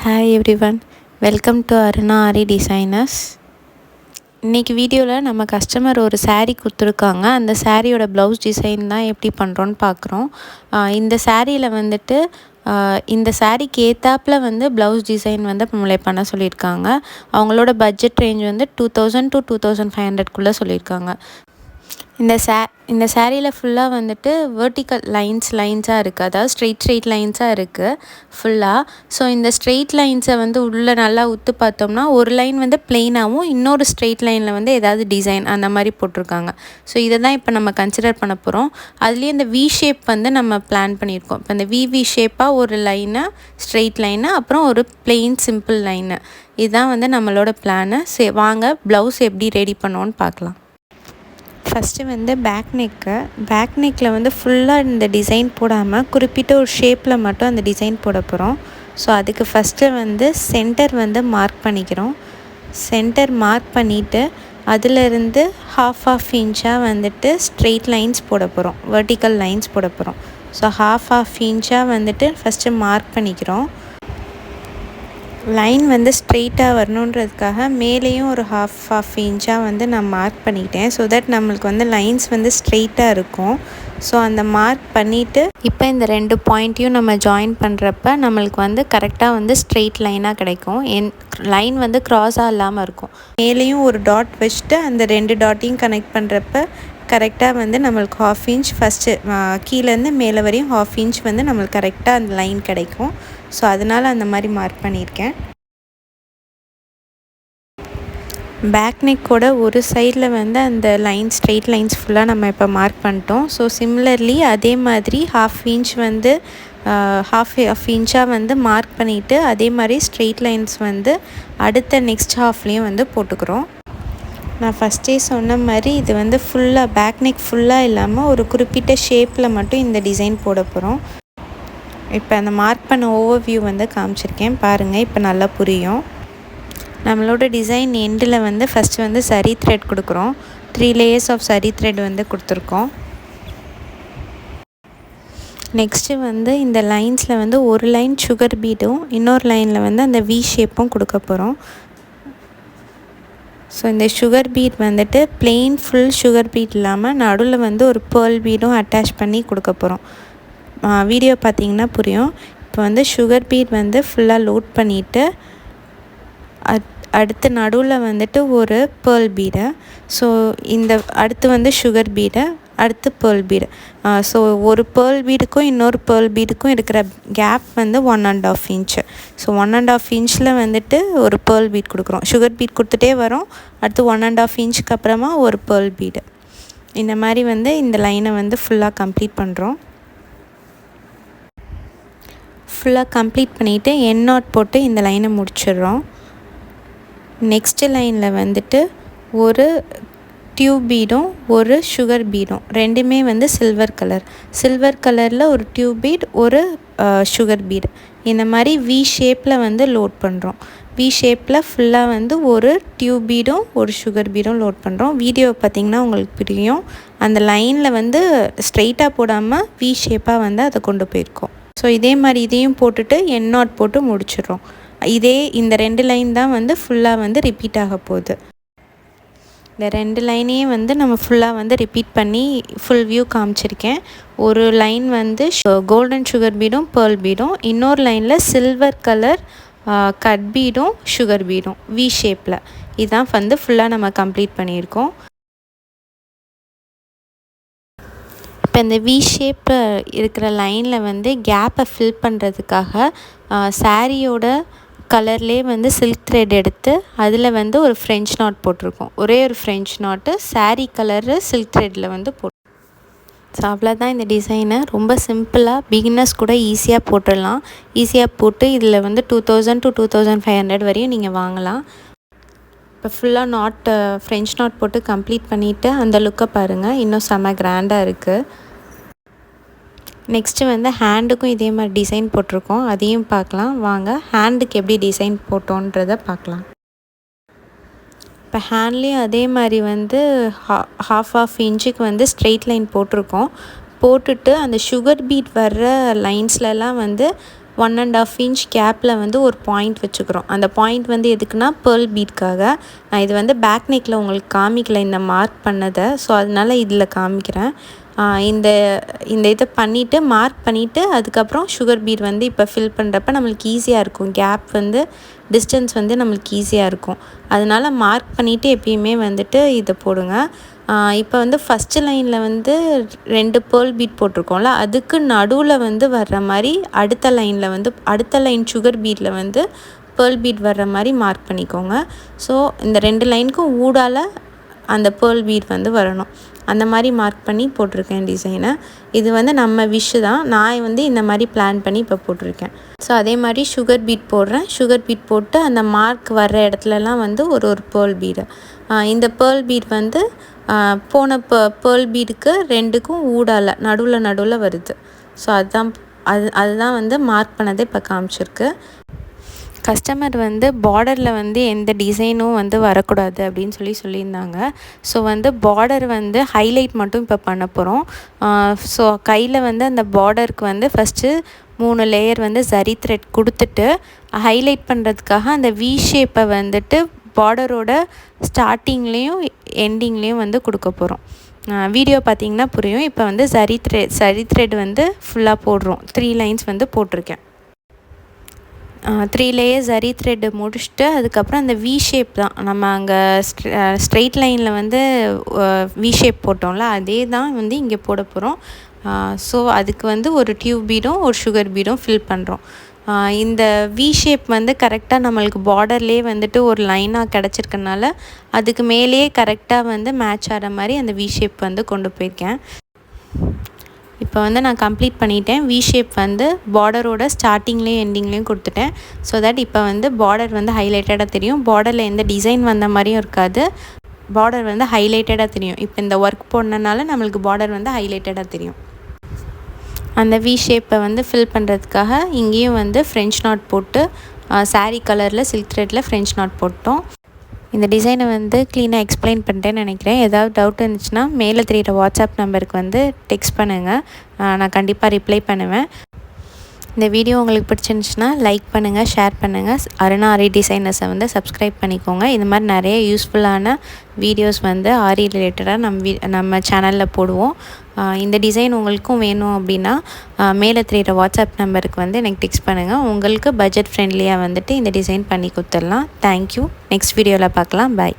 Hi everyone, welcome to Aruna Ari Designers. இன்றைக்கி வீடியோவில் நம்ம கஸ்டமர் ஒரு saree கொடுத்துருக்காங்க. அந்த சாரியோட ப்ளவுஸ் டிசைன் தான் எப்படி பண்ணுறோன்னு பார்க்குறோம். இந்த சாரியில் வந்துட்டு இந்த சாரிக்கு ஏத்தாப்பில் வந்து ப்ளவுஸ் டிசைன் வந்து நம்மளை பண்ண சொல்லியிருக்காங்க. அவங்களோட பட்ஜெட் ரேஞ்ச் வந்து 2000 to 2500 சொல்லியிருக்காங்க. இந்த சாரியில் ஃபுல்லாக வந்துட்டு வெர்டிக்கல் லைன்ஸாக இருக்குது, அதாவது ஸ்ட்ரெயிட் லைன்ஸாக இருக்குது ஃபுல்லாக. ஸோ இந்த ஸ்ட்ரெயிட் லைன்ஸை வந்து உள்ளே நல்லா உத்து பார்த்தோம்னா ஒரு லைன் வந்து பிளெயினாகவும் இன்னொரு ஸ்ட்ரெயிட் லைனில் வந்து ஏதாவது டிசைன் அந்த மாதிரி போட்டிருக்காங்க. ஸோ இதை தான் இப்போ நம்ம கன்சிடர் பண்ண போகிறோம். அதுலேயே இந்த வி ஷேப் வந்து நம்ம பிளான் பண்ணியிருக்கோம். இப்போ இந்த வி ஷேப்பாக ஒரு லைனு, ஸ்ட்ரெயிட் லைனு, அப்புறம் ஒரு பிளெயின் சிம்பிள் லைனு, இதுதான் வந்து நம்மளோட பிளானு. வாங்க ப்ளவுஸ் எப்படி ரெடி பண்ணோன்னு பார்க்கலாம். ஃபஸ்ட்டு வந்து பேக் நெக்கில் வந்து ஃபுல்லாக இந்த டிசைன் போடாமல் குறிப்பிட்ட ஒரு ஷேப்பில் மட்டும் அந்த டிசைன் போட போகிறோம். ஸோ அதுக்கு ஃபஸ்ட்டு வந்து சென்டர் வந்து மார்க் பண்ணிக்கிறோம். சென்டர் மார்க் பண்ணிவிட்டு அதிலிருந்து half இன்ச்சாக வந்துட்டு ஸ்ட்ரெயிட் லைன்ஸ் போட போகிறோம், வெர்டிக்கல் லைன்ஸ் போட போகிறோம். ஸோ half இன்ச்சாக வந்துட்டு ஃபஸ்ட்டு மார்க் பண்ணிக்கிறோம். லைன் வந்து ஸ்ட்ரெயிட்டாக வரணுன்றதுக்காக மேலேயும் ஒரு half இன்ச்சாக வந்து நான் மார்க் பண்ணிக்கிட்டேன். ஸோ தட் நம்மளுக்கு வந்து லைன்ஸ் வந்து ஸ்ட்ரெயிட்டாக இருக்கும். ஸோ அந்த மார்க் பண்ணிவிட்டு இப்போ இந்த 2 பாயிண்ட்டையும் நம்ம ஜாயின் பண்ணுறப்ப நம்மளுக்கு வந்து கரெக்டாக வந்து ஸ்ட்ரெயிட் லைனாக கிடைக்கும். லைன் வந்து க்ராஸாக இல்லாமல் இருக்கும். மேலேயும் ஒரு டாட் வச்சுட்டு அந்த 2 டாட்டையும் கனெக்ட் பண்ணுறப்ப கரெக்டாக வந்து நம்மளுக்கு half இன்ச் ஃபஸ்ட்டு கீழேருந்து மேலே வரையும் half இன்ச் வந்து நம்மளுக்கு கரெக்டாக அந்த லைன் கிடைக்கும். ஸோ அதனால் அந்த மாதிரி மார்க் பண்ணியிருக்கேன். பேக் நெக்கோட ஒரு சைடில் வந்து அந்த ஸ்ட்ரெயிட் லைன்ஸ் ஃபுல்லாக நம்ம இப்போ மார்க் பண்ணிட்டோம். ஸோ சிமிலர்லி அதே மாதிரி half இன்ச் வந்து half இன்ச்சாக வந்து மார்க் பண்ணிவிட்டு அதே மாதிரி ஸ்ட்ரெயிட் லைன்ஸ் வந்து அடுத்த நெக்ஸ்ட் ஹாஃப்லேயும் வந்து போட்டுக்கிறோம். நான் ஃபஸ்ட்டே சொன்ன மாதிரி இது வந்து ஃபுல்லாக பேக் நெக் ஃபுல்லாக இல்லாமல் ஒரு குறிப்பிட்ட ஷேப்பில் மட்டும் இந்த டிசைன் போட போகிறோம். இப்போ அந்த மார்க் பண்ண ஓவர்வியூ வந்து காமிச்சிருக்கேன் பாருங்கள், இப்போ நல்லா புரியும். நம்மளோட டிசைன் எண்டில் வந்து ஃபஸ்ட்டு வந்து சரி த்ரெட் கொடுக்குறோம். 3 லேயர்ஸ் ஆஃப் சரி த்ரெட் வந்து கொடுத்துருக்கோம். நெக்ஸ்ட்டு வந்து இந்த லைன்ஸில் வந்து ஒரு லைன் சுகர் பீடும் இன்னொரு லைனில் வந்து அந்த வி ஷேப்பும் கொடுக்க போகிறோம். ஸோ இந்த சுகர் பீட் வந்துட்டு பிளெயின் ஃபுல் சுகர் பீட் இல்லாமல் நடுவில் வந்து ஒரு பேர்ல் பீடும் அட்டாச் பண்ணி கொடுக்க போகிறோம். வீடியோ பார்த்திங்கன்னா புரியும். இப்போ வந்து சுகர் பீட் வந்து ஃபுல்லாக லோட் பண்ணிவிட்டு அடுத்து நடுவில் வந்துட்டு ஒரு பேர்ல் பீடு. ஸோ இந்த அடுத்து வந்து சுகர் பீடு, அடுத்து பேர்ல் பீடு. ஸோ ஒரு பேர்ல் பீடுக்கும் இன்னொரு பேர்ல் பீடுக்கும் இருக்கிற கேப் வந்து 1.5 இன்ச்சு. ஸோ 1.5 இன்ச்சில் வந்துட்டு ஒரு பேர்ல் பீட் கொடுக்குறோம். சுகர் பீட் கொடுத்துட்டே வரோம். அடுத்து 1.5 இன்ச்சுக்கு அப்புறமா ஒரு பேர்ல் பீடு. இந்த மாதிரி வந்து இந்த லைனை வந்து ஃபுல்லாக கம்ப்ளீட் பண்ணுறோம். ஃபுல்லாக கம்ப்ளீட் பண்ணிவிட்டு எண்ட் நாட் போட்டு இந்த லைனை முடிச்சிடுறோம். நெக்ஸ்ட்டு லைனில் வந்துட்டு ஒரு டியூப் பீடும் ஒரு சுகர் பீடும், ரெண்டுமே வந்து சில்வர் கலரில் ஒரு டியூப் பீட் ஒரு சுகர் பீடு. இந்த மாதிரி வி ஷேப்பில் வந்து லோட் பண்ணுறோம். வி ஷேப்பில் ஃபுல்லாக வந்து ஒரு டியூப் பீடும் ஒரு சுகர் பீடும் லோட் பண்ணுறோம். வீடியோ பார்த்திங்கன்னா உங்களுக்கு புரியும். அந்த லைனில் வந்து ஸ்ட்ரெயிட்டாக போடாமல் வி ஷேப்பாக வந்து அதை கொண்டு போயிருக்கோம். ஸோ இதே மாதிரி இதையும் போட்டுட்டு எண்ட் நாட் போட்டு முடிச்சிடுறோம். இந்த 2 லைன் தான் வந்து ஃபுல்லாக வந்து ரிப்பீட் ஆக போகுது. இந்த 2 லைனையும் வந்து நம்ம ஃபுல்லாக வந்து ரிப்பீட் பண்ணி ஃபுல் வியூ காமிச்சிருக்கேன். ஒரு லைன் வந்து கோல்டன் சுகர் பீடும் பேர்ல் பீடும், இன்னொரு லைனில் சில்வர் கலர் கட் பீடும் சுகர் பீடும் வி ஷேப்பில். இதுதான் வந்து ஃபுல்லாக நம்ம கம்ப்ளீட் பண்ணியிருக்கோம். இப்போ இந்த வி ஷேப்பில் இருக்கிற லைனில் வந்து கேப்பை ஃபில் பண்ணுறதுக்காக சாரியோட கலர்லேயே வந்து சில்க் த்ரெட் எடுத்து அதில் வந்து ஒரு ஃப்ரெஞ்ச் நாட் போட்டிருக்கோம். ஒரே ஒரு ஃப்ரெஞ்ச் நாட்டு சாரீ கலரு சில்க் த்ரெட்டில் வந்து ஸோ அவ்வளோதான் இந்த டிசைனை. ரொம்ப சிம்பிளாக பிகினர்ஸ் கூட ஈஸியாக போட்டுடலாம். ஈஸியாக போட்டு இதில் வந்து 2000 to 2500 வரையும் நீங்கள் வாங்கலாம். இப்போ ஃபுல்லாக ஃப்ரெஞ்ச் நாட் போட்டு கம்ப்ளீட் பண்ணிவிட்டு அந்த லுக்கை பாருங்கள், இன்னும் செம்ம கிராண்டாக இருக்குது. நெக்ஸ்ட்டு வந்து ஹேண்டுக்கும் இதே மாதிரி டிசைன் போட்டிருக்கோம், அதையும் பார்க்கலாம் வாங்க. ஹேண்டுக்கு எப்படி டிசைன் போட்டோன்றதை பார்க்கலாம். இப்போ ஹேண்ட்லேயும் அதே மாதிரி வந்து half இன்ச்சுக்கு வந்து ஸ்ட்ரெயிட் லைன் போட்டிருக்கோம். போட்டுட்டு அந்த சுகர் பீட் வர்ற லைன்ஸ்லலாம் வந்து 1.5 இன்ச் கேப்பில் வந்து ஒரு பாயிண்ட் வச்சுக்கிறோம். அந்த பாயிண்ட் வந்து எதுக்குன்னா பேர்ல் பீட்காக. நான் இது வந்து பேக் நெக்கில் உங்களுக்கு காமிக்கல இந்த மார்க் பண்ணதை, ஸோ அதனால் இதில் காமிக்கிறேன். இந்த இதை பண்ணிவிட்டு மார்க் பண்ணிவிட்டு அதுக்கப்புறம் சுகர் பீட் வந்து இப்போ ஃபில் பண்ணுறப்ப நம்மளுக்கு ஈஸியாக இருக்கும். கேப் வந்து டிஸ்டன்ஸ் வந்து நம்மளுக்கு ஈஸியாக இருக்கும். அதனால் மார்க் பண்ணிவிட்டு எப்பயுமே வந்துட்டு இதை போடுங்க. இப்போ வந்து ஃபஸ்ட்டு லைனில் வந்து 2 பேர்ல் பீட் போட்டிருக்கோம்ல, அதுக்கு நடுவில் வந்து வர்ற மாதிரி அடுத்த லைன் சுகர் பீட்டில் வந்து பேர்ல் பீட் வர்ற மாதிரி மார்க் பண்ணிக்கோங்க. ஸோ இந்த 2 லைனுக்கும் ஊடால அந்த பேர்ல் பீட் வந்து வரணும். அந்த மாதிரி மார்க் பண்ணி போட்டிருக்கேன் டிசைனை. இது வந்து நம்ம விஷ் தான், நான் வந்து இந்த மாதிரி பிளான் பண்ணி இப்போ போட்டிருக்கேன். ஸோ அதே மாதிரி சுகர் பீட் போடுறேன். சுகர் பீட் போட்டு அந்த மார்க் வர்ற இடத்துலலாம் வந்து ஒரு பேர்ல் பீடு. இந்த பேர்ல் பீட் வந்து போன பேர்ல் பீடுக்கு 2க்கும் ஊடால நடுவில் வருது. ஸோ அதுதான் வந்து மார்க் பண்ணதை இப்போ காமிச்சிருக்கு. கஸ்டமர் வந்து பார்டரில் வந்து எந்த டிசைனும் வந்து வரக்கூடாது அப்படின்னு சொல்லியிருந்தாங்க. ஸோ வந்து பார்டர் வந்து ஹைலைட் மட்டும் இப்போ பண்ண போகிறோம். ஸோ கையில் வந்து அந்த பார்டருக்கு வந்து ஃபஸ்ட்டு 3 லேயர் வந்து சரி த்ரெட் கொடுத்துட்டு ஹைலைட் பண்ணுறதுக்காக அந்த வி ஷேப்பை வந்துட்டு பார்டரோட ஸ்டார்டிங்லேயும் எண்டிங்லேயும் வந்து கொடுக்க போகிறோம். வீடியோ பார்த்திங்கன்னா புரியும். இப்போ வந்து சரி த்ரெட் வந்து ஃபுல்லாக போடுறோம். 3 லைன்ஸ் வந்து போட்டிருக்கேன். 3 லேயர் சரி த்ரெட்டு முடிச்சுட்டு அதுக்கப்புறம் அந்த வி ஷேப் தான் நம்ம அங்கே ஸ்ட்ரெயிட் லைனில் வந்து வி ஷேப் போட்டோம்ல, அதே தான் வந்து இங்கே போட போகிறோம். ஸோ அதுக்கு வந்து ஒரு டியூப் பீடும் ஒரு சுகர் பீடும் ஃபில் பண்ணுறோம். இந்த வி ஷேப் வந்து கரெக்டாக நம்மளுக்கு பார்டர்லேயே வந்துட்டு ஒரு லைனாக கிடச்சிருக்கனால அதுக்கு மேலேயே கரெக்டாக வந்து மேட்ச் ஆகிற மாதிரி அந்த வி ஷேப் வந்து கொண்டு போயிருக்கேன். இப்போ வந்து நான் கம்ப்ளீட் பண்ணிட்டேன். வி ஷேப் வந்து பார்டரோட ஸ்டார்டிங்லேயும் எண்டிங்லேயும் கொடுத்துட்டேன். ஸோ தட் இப்போ வந்து பார்டர் வந்து ஹைலைட்டடாக தெரியும். பார்டரில் எந்த டிசைன் வந்த மாதிரியும் இருக்காது. பார்டர் வந்து ஹைலைட்டடாக தெரியும். இப்போ இந்த ஒர்க் போடனால நம்மளுக்கு பார்டர் வந்து ஹைலைட்டடாக தெரியும். அந்த வி ஷேப்பை வந்து ஃபில் பண்ணுறதுக்காக இங்கேயும் வந்து ஃப்ரெஞ்ச் நாட் போட்டு சாரீ கலரில் சில்க் த்ரெட்டில் ஃப்ரெஞ்ச் நாட் போட்டோம். இந்த டிசைனை வந்து க்ளீனாக எக்ஸ்பிளைன் பண்ணிட்டேன்னு நினைக்கிறேன். ஏதாவது டவுட் இருந்துச்சுன்னா மேலே தெரிகிற வாட்ஸ்அப் நம்பருக்கு வந்து டெக்ஸ்ட் பண்ணுங்கள். நான் கண்டிப்பாக ரிப்ளை பண்ணுவேன். இந்த வீடியோ உங்களுக்கு பிடிச்சிருந்துச்சுன்னா லைக் பண்ணுங்கள், ஷேர் பண்ணுங்கள். அருணா ஆரி டிசைனர்ஸை வந்து சப்ஸ்கிரைப் பண்ணிக்கோங்க. இந்த மாதிரி நிறைய யூஸ்ஃபுல்லான வீடியோஸ் வந்து ஆரி ரிலேட்டடாக நம்ம சேனலில் போடுவோம். இந்த டிசைன் உங்களுக்கும் வேணும் அப்படின்னா மேலே தெரிகிற வாட்ஸ்அப் நம்பருக்கு வந்து எனக்கு டெக்ஸ்ட் பண்ணுங்கள். உங்களுக்கு பட்ஜெட் ஃப்ரெண்ட்லியாக வந்துட்டு இந்த டிசைன் பண்ணி கொடுத்துடலாம். தேங்க்யூ. நெக்ஸ்ட் வீடியோவில் பார்க்கலாம். பாய்.